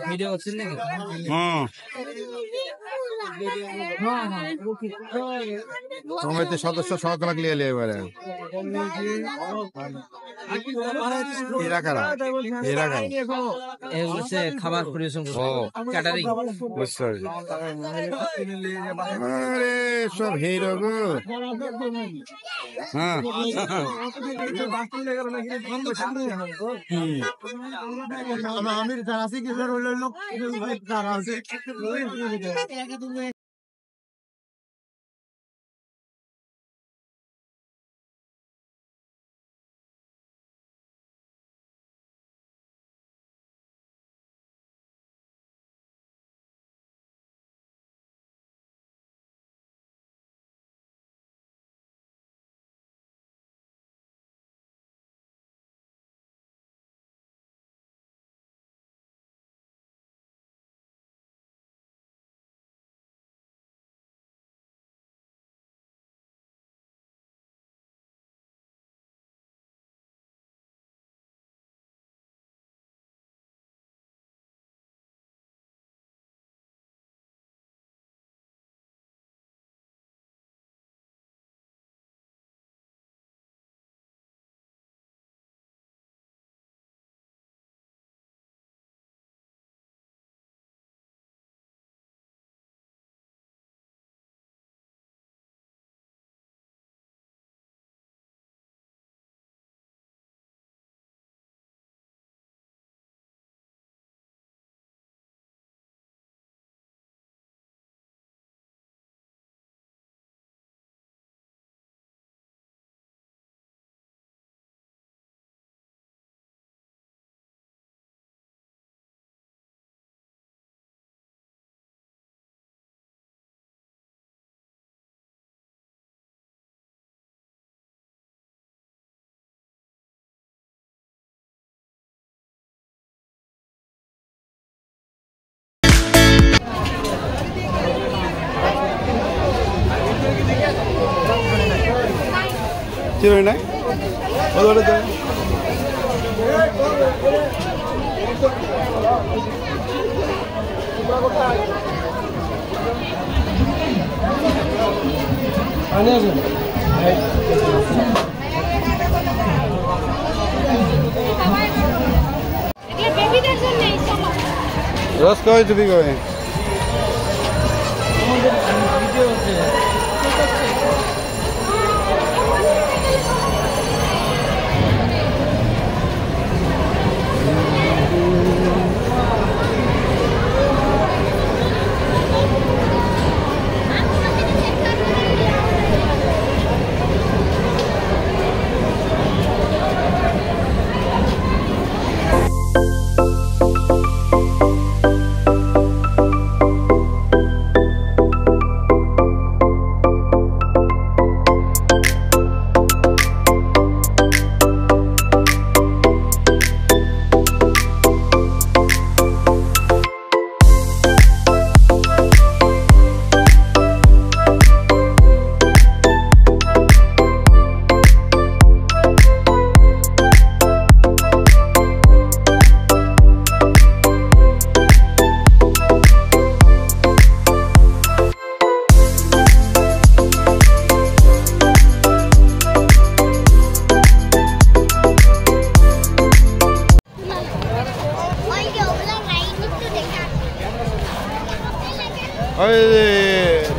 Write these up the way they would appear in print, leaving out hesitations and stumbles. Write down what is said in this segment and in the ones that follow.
Video করছেন নাকি? সমিতি সদস্য সহকার লিয়ে লিয়ে এবারে খাবার পরিবেশন ক্যাটারিং সব হিরো গো। হ্যাঁ আমির যারা আছে কি লোক যারা আছে চিরই নাই রস কই তুমি কই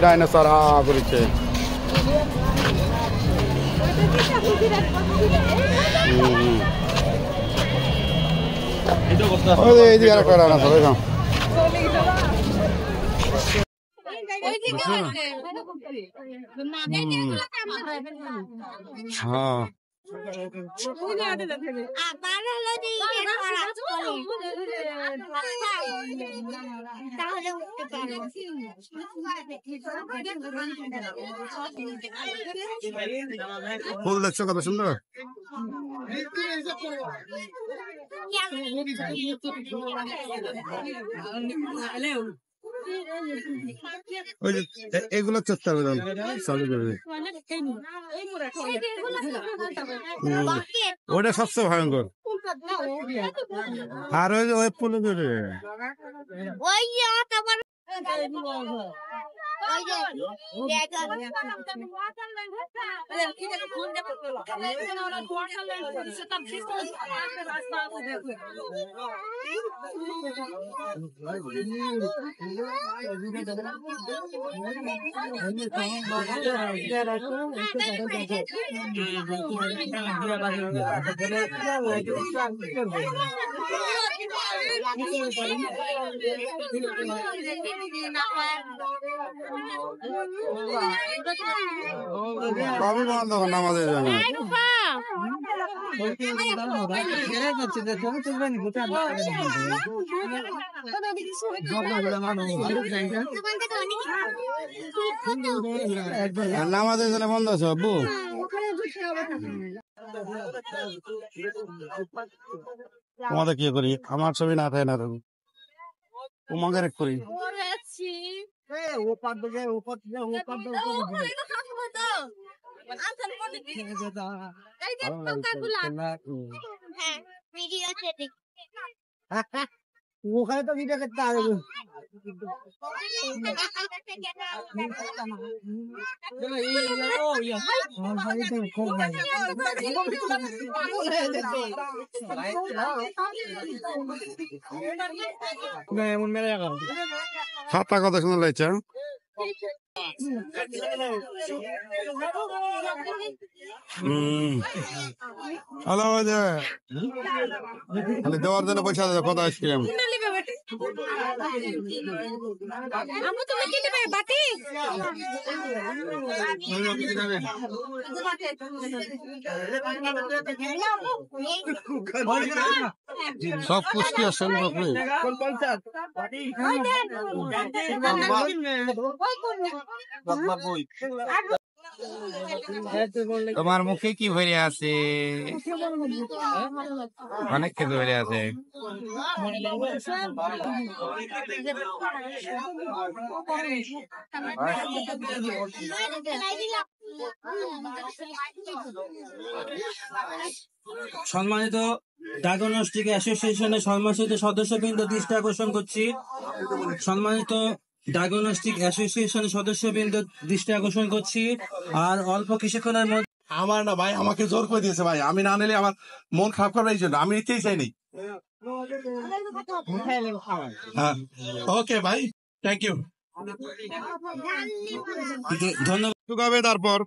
ডাইনোসর হা করেছে এইদিকে আর করা না সবাই হ্যাঁ ফুল দেখছো কত সুন্দর এগুলো চেষ্টা করবেন চালু করবে ওটা সবচেয়ে ভয়ঙ্কর আর ওই পুলো ধরে কবে বন্ধ নামাজের জন্য নামাজের জন্য বন্ধ আছে আব্বু তোমাদের কি করি আমার ছবি না থাকে না তোমাকে করি ওখানে তো ভিডিও করতে হবে ছাতা কথা শুনে লাগছে হ্যালো দেওয়ার জন্য পয়সা কত আইসক্রিম সব পুষ্টি আছে তোমার মুখে কি ভরে আছে অনেক কিছু ভরে আছে সম্মানিত ডায়াগনস্টিক অ্যাসোসিয়েশনের সম্মানিত সদস্যবৃন্দ দৃষ্টি আকর্ষণ করছি সম্মানিত ডায়াগনস্টিক অ্যাসোসিয়েশনের সদস্যবৃন্দ দৃষ্টি আকর্ষণ করছি আর অল্প কিছুক্ষণের মধ্যে আমার না ভাই আমাকে জোর করে দিয়েছে ভাই আমি না নিলে আমার মন খারাপ করবে এই জন্য আমি নিতেই চাইনি হ্যাঁ ওকে ভাই থ্যাংক ইউ ধন্যবাদ তারপর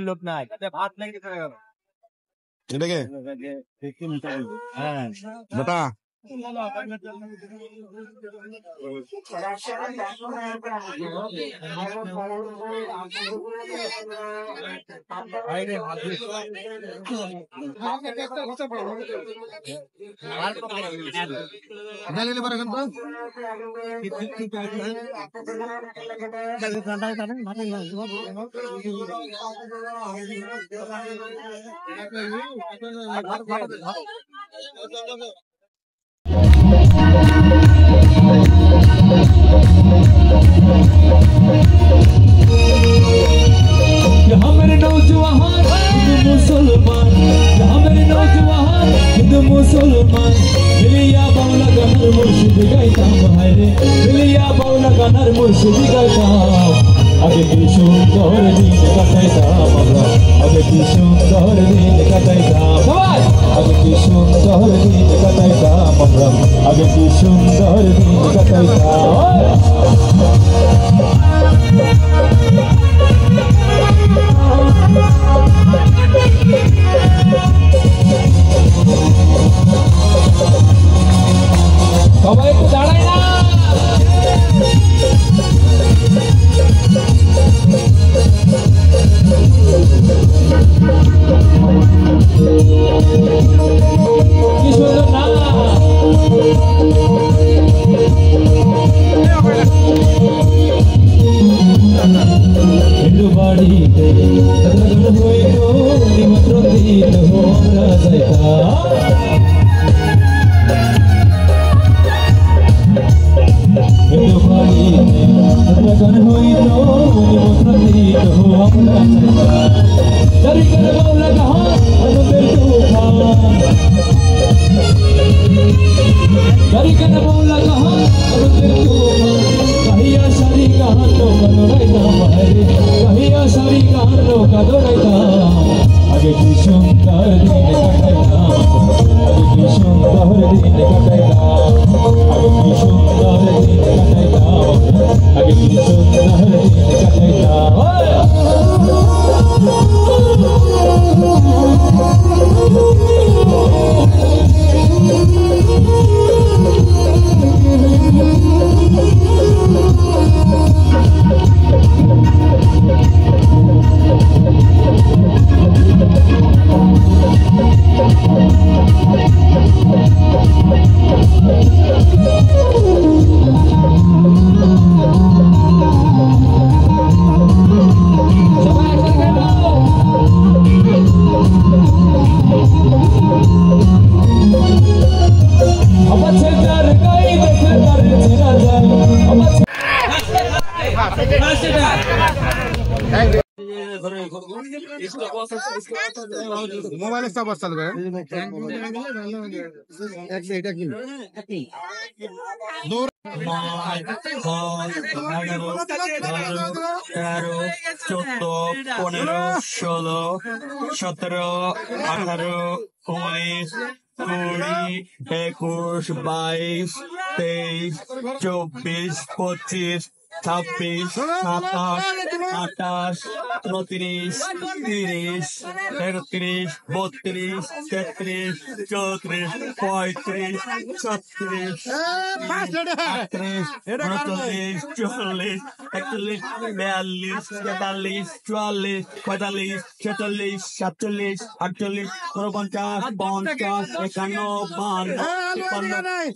লোক নাই ভাত নাই এটাকে হ্যাঁ বেটা मेरे नौजवान हिंदू मुसलमान मेरे नौजवान हिंदू मुसलमान मिलिया बाउला गानार मुर्शिद गाइताम हायरे मिलिया बाउला गानार मुर्शिद गाइताम आगे की सुंदर दिन काटाइताम আমরা आगे की सुंदर दिन काटाइताम সবাই आगे की सुंदर दिन काटाइताम আমরা आगे की सुंदर दिन काटाइताम সবাই একটু দাঁড়ায় না কি সুন্দর না लगन हुई तो निमंत्रण दी तो हमरा जरी कर मौला कहा अब तेरे तो खा जरी कर मौला कहा अब तेरे तो कहिया सारी कहां तो कदोड़ाई दा बहरे कहिया सारी कहां तो कदोड़ाई दा आगे की सुंदर दिन कटाइदा आगे की सुंदर दिन कटाइदा आगे की सुंदर दिन कटाइदा आगे की सुंदर दिन कटाइदा মোবাইলে সব বস্তা লগে এটা কি 26, 27, 28, 29, 30, 31, 32, 33, 34, 35, 36, 38, 39, 40, 41, 42, 43, 44, 45, 46, 47, 48, 49, 50, 51, 52, 54, 55, 58, 59,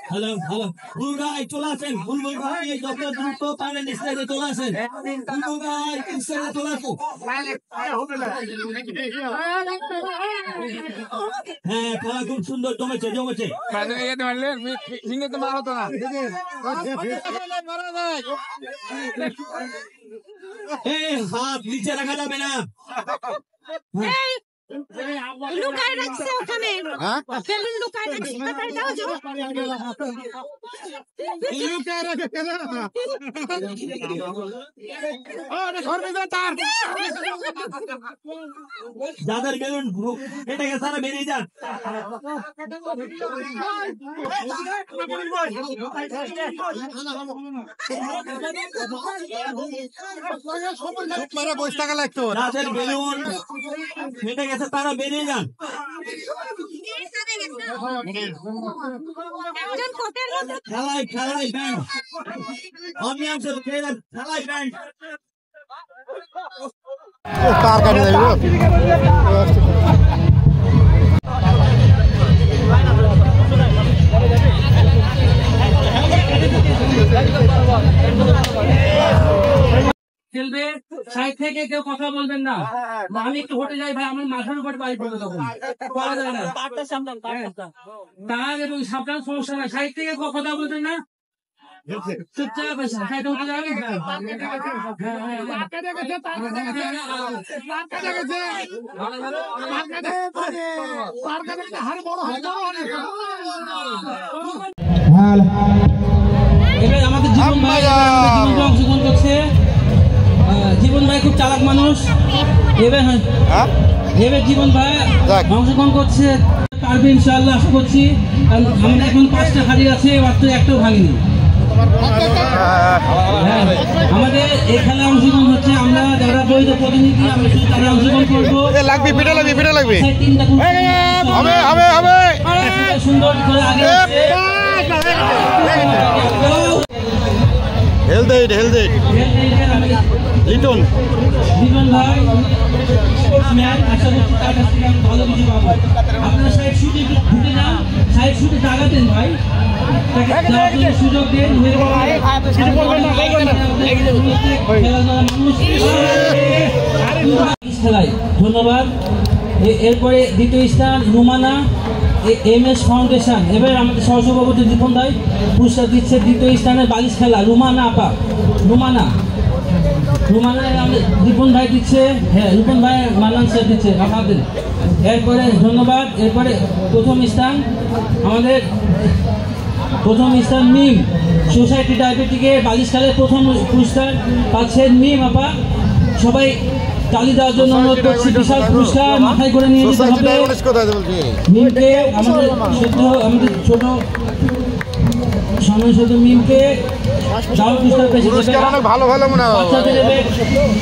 Hello, Bulgai, Tolasen, Bulgai, Dr. Drupo, Panen, instead of Tolasen, Bulgai, instead of Tolapo. হ্যাঁ খেলা খুব সুন্দর জমেছে হাত নিচে রাখা যাবে না লুকায় রাখছে ওখানে বেলুন লুকায় রাখছে তাই দাও যে লুকায় রাখে কেন আরে ধরবে না তার যাদের বেলুন এটাকে সারা বেরিয়ে যান মারা বসে থাকা লাগতো যাদের বেলুন ফেটে গেছে তারা বেরিয়ে যান খেলাই ব্যান্ড আমি আসলে খেলাই ব্যান্ড তার কাটে যাবে খেলবে সাইড থেকে কেউ কথা বলবেন না আমি একটু হোটে যাই ভাই আমার মাথার উপর বাড়ি পড়বে তখন পাওয়া যায় না তার এবং সাবধান সমস্যা নাই সাইড থেকে কথা বলবেন না চুপচাপ সাইডে উঠে যাবেন এবার আমাদের জীবন ভাই অংশগ্রহণ করছে জীবন ভাই খুব চালাক মানুষ এবার জীবন ভাই অংশগ্রহণ করছে পারবে ইনশাআল্লাহ আশা করছি কারণ আমাদের এখন 5টা হাড়ি আছে মাত্র একটাও ভাঙিনি আমাদের এই খেলায় অংশগ্রহণ হচ্ছে আমরা যারা বৈধ প্রতিনিধি আমরা শুধু তারা অংশগ্রহণ করবো লাগবে সুন্দর করে আগে হেলথ এইড লিটন লিটন ভাই স্পোর্টসম্যান, আশা করছি তার কাছ থেকে আমি ভালো কিছু পাবো। আপনারা সাইড শুটে ঢুকে যান, সাইড শুটে জায়গা দেন ভাই, তাকে যাওয়ার জন্য সুযোগ দেন। খেলায় ধন্যবাদ। এরপরে দ্বিতীয় স্থান রুমানা MS ফাউন্ডেশন। এবার আমাদের সহসভাপতি দীপন ভাই পুরস্কার দিচ্ছে দ্বিতীয় স্থানের বালিশ খেলা রুমানা আপা, রুমানা আমাদের দীপন ভাই দিচ্ছে, হ্যাঁ রূপন ভাই মান্নান স্যার দিচ্ছে আপনাদের। এরপরে ধন্যবাদ। এরপরে প্রথম স্থান মিম সোসাইটি ডায়াবেটিকের বালিশ খেলায় প্রথম পুরস্কার পাচ্ছেন মিম আপা। সবাই তালি দেওয়ার জন্য অনুরোধ করছি। বিশাল পুরস্কার মাথায় করে নিয়ে যেতে হবে মিমকে, আমাদের ছোট সম্মানিত মিমকে দারুণ পুরস্কার পেয়েছে।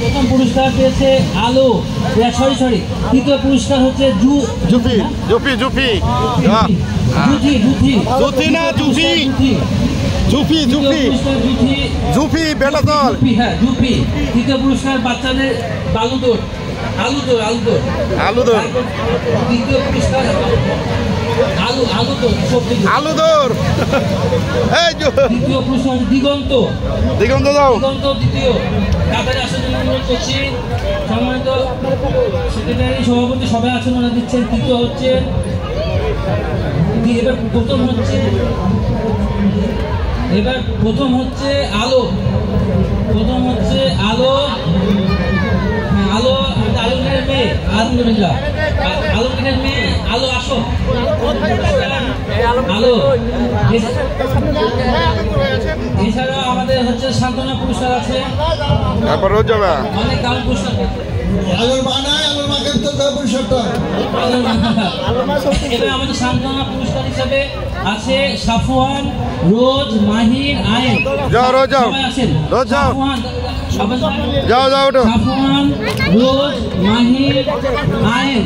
প্রথম পুরস্কার পেয়েছে আলো, তৃতীয় পুরস্কার হচ্ছে তৃতীয় পুরস্কার বাচ্চাদের আলুদৌড়। তৃতীয় পুরস্কার দ্বিতীয় পুরস্কার দিগন্ত দ্বিতীয়। তারপরে আসার জন্য অনুরোধ করছি সম্মানিত সেক্রেটারি সভাপতি সবাই আছেন, ওনারা দিচ্ছেন। তৃতীয় হচ্ছে এবার প্রথম হচ্ছে আলো আলমগীরের মেয়ে আলো আসো আলো। এছাড়া আমাদের হচ্ছে সান্ত্বনা পুরস্কার আছে, অনেক দারুণ পুরস্কার। এবার আমাদের সান্ত্বনা পুরস্কার হিসাবে আছে সাফওয়ান, রোজ, মাহির, আয়েন। সাফওয়ান, রোজ, মাহির, আয়েন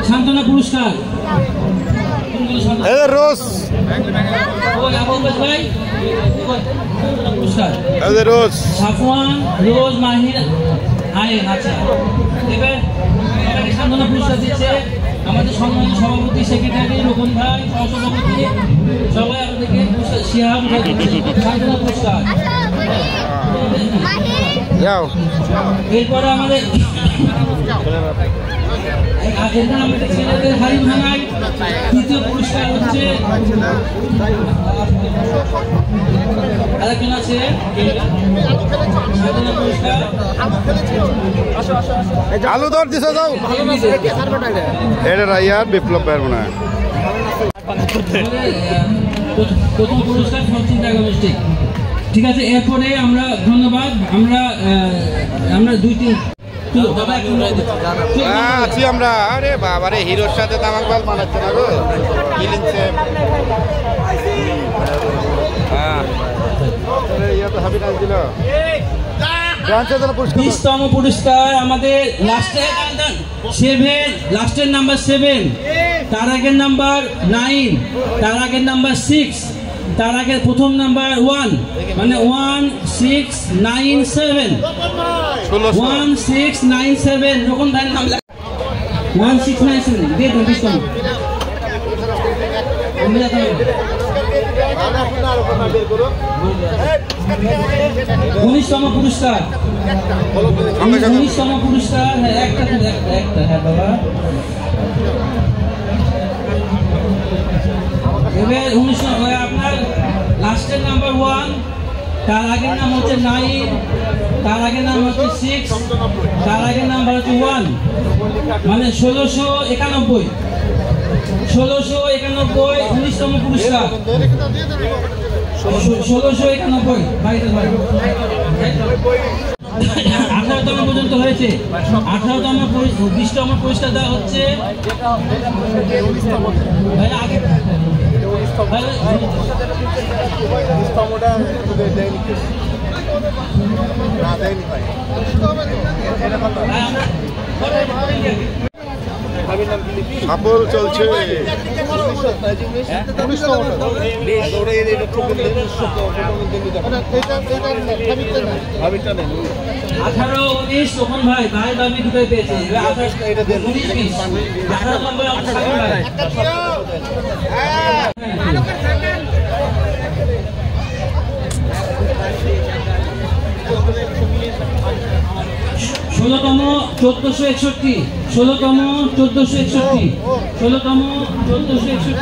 সান্ত্বনা পুরস্কার। রোজ সাফওয়ান, রোজ, মাহির, আয়েন। আচ্ছা, এবার সান্ত্বনা পুরস্কার দিচ্ছে আমাদের সম্মানিত সভাপতি সেক্রেটারি রোহন ভাই, সহসভাপতি সবাই আমাদেরকে শিহাব সান্ত্বনা পুরস্কার। এরপরে আমাদের ছেলেদের হাড়ি ভাঙায় তৃতীয় পুরস্কার হচ্ছে আরেকজন আছে পুরস্কার আলুদর দিছে যাও এটা রাইয়ার বিপ্লব ভাইয়ের মনে হয় প্রথম পুরস্কার সচিন ডায়াগনস্টিক। ঠিক আছে, এরপরে আমরা ধন্যবাদ। আমরা 2-3 আছি আমরা। আরে বাবারে হিরোর সাথে তামাক বাল মানাচ্ছে না গো, কি লিখছে? পুরস্কার আমাদের লাস্টের নাম্বার 7, তার আগের নাম্বার 9, তার আগের নাম্বার 6, তার আগের প্রথম নাম্বার 1, মানে 1697 1697 রকম ভাইয়ের নাম 1697 দিয়ে দেন ডিসকাউন্ট। 19তম পুরস্কার 19তম পুরস্কার একটা হ্যাঁ বাবা। এবার 19 আপনার লাস্টের নাম্বার 1, তার আগের নাম হচ্ছে 9, তার আগের নাম হচ্ছে 6, তার আগের নাম্বার হচ্ছে 1, মানে 1691 19তম পুরস্কার 1691 18তম পর্যন্ত হয়েছে। 18তম 20তম পুরস্কার দেওয়া হচ্ছে সাপল চলছে। আঠারো 19 তখন ভাই ভাই দাবি দুটোই পেয়েছে। 19-20 18 নম্বরে আমাদের সামনে ভাই। 16তম 1461, 16তম 1461, 16তম 1461।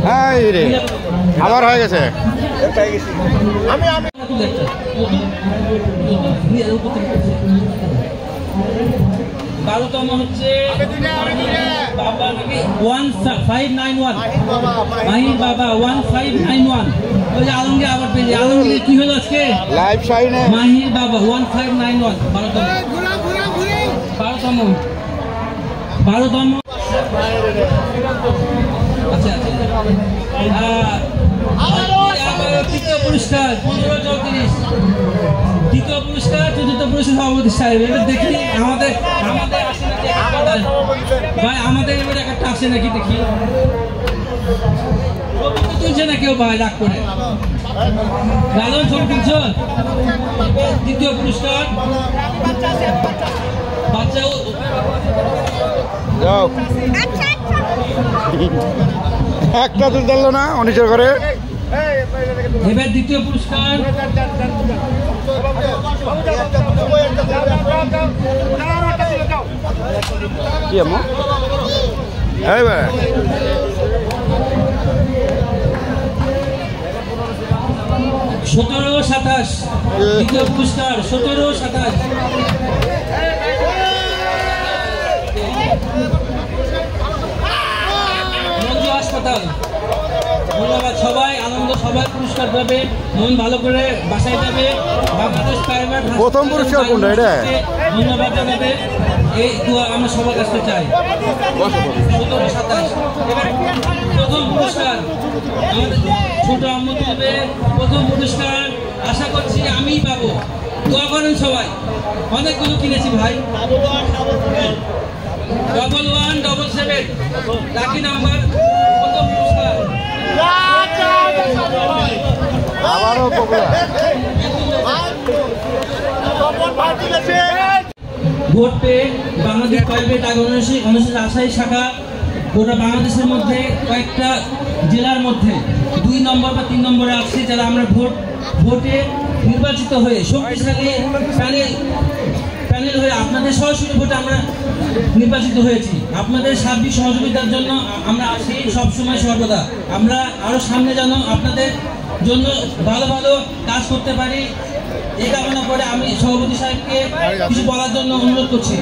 হ্যাঁ রে আবার হয়ে গেছে। 12তম হচ্ছে বাবা নাকি 1591, মাহির বাবা 1591। ওই যে আলমগীর আবার পেয়েছে। আলমগীর কি হলো আজকে? লাইভ শাইনে মাহির বাবা 1591, 12তম। আচ্ছা আচ্ছা। তৃতীয় পুরস্কার 1534, তৃতীয় পুরস্কার চতুর্থ পুরস্কার সভাপতি সাহেব। এবার দেখি আমাদের আসে নাকি ভাই, আমাদের এবার একটা আসে নাকি দেখি। তুলছে না কেউ ভাই রাগ করে? লালন ছবি তুলছ? দ্বিতীয় পুরস্কার বাচ্চা যাও একটা তুল দিল না 19 করে। এবার দ্বিতীয় পুরস্কার কি আমো এই ভাই 17-27, দ্বিতীয় পুরস্কার 17-27। মঞ্জু হাসপাতাল। ধন্যবাদ সবাই, আনন্দ সবাই পুরস্কার পাবে, মন ভালো করে বাসায় যাবে। বাংলাদেশ প্রাইভেট প্রথম পুরস্কার কোনটা এটা? ধন্যবাদ জানাবে, এই দোয়া আমরা সবার কাছে চাই। 17-27 প্রথম পুরস্কার আমাদের ছোট আম্মু পাবে প্রথম পুরস্কার। আশা করছি আমিই পাবো, দোয়া করেন সবাই। অনেকগুলো কিনেছি ভাই। 1177 লাকি নাম্বার, প্রথম পুরস্কার। আবারও ভোট পেয়ে বাংলাদেশ প্রাইভেট অনুষ্ঠিত আশাই শাখা গোটা বাংলাদেশের মধ্যে কয়েকটা জেলার মধ্যে 2 নম্বর বা 3 নম্বরে আসছে, যারা আমরা ভোটে নির্বাচিত হয়ে শক্তিশালী প্যানেল হয়ে আপনাদের সরাসরি ভোটে আমরা নির্বাচিত হয়েছি। আপনাদের সার্বিক সহযোগিতার জন্য আমরা আছি সবসময় সর্বদা। আমরা আরো সামনে যেন আপনাদের জন্য ভালো ভালো কাজ করতে পারি, এই কামনা করে আমি সভাপতি সাহেবকে কিছু বলার জন্য অনুরোধ করছি।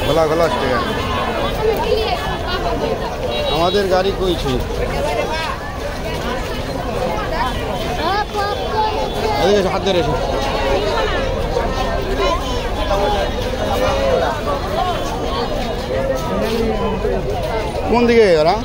গলা গলা আমাদের গাড়ি কইছি হাত ধরে এসে কোন দিকে ওরা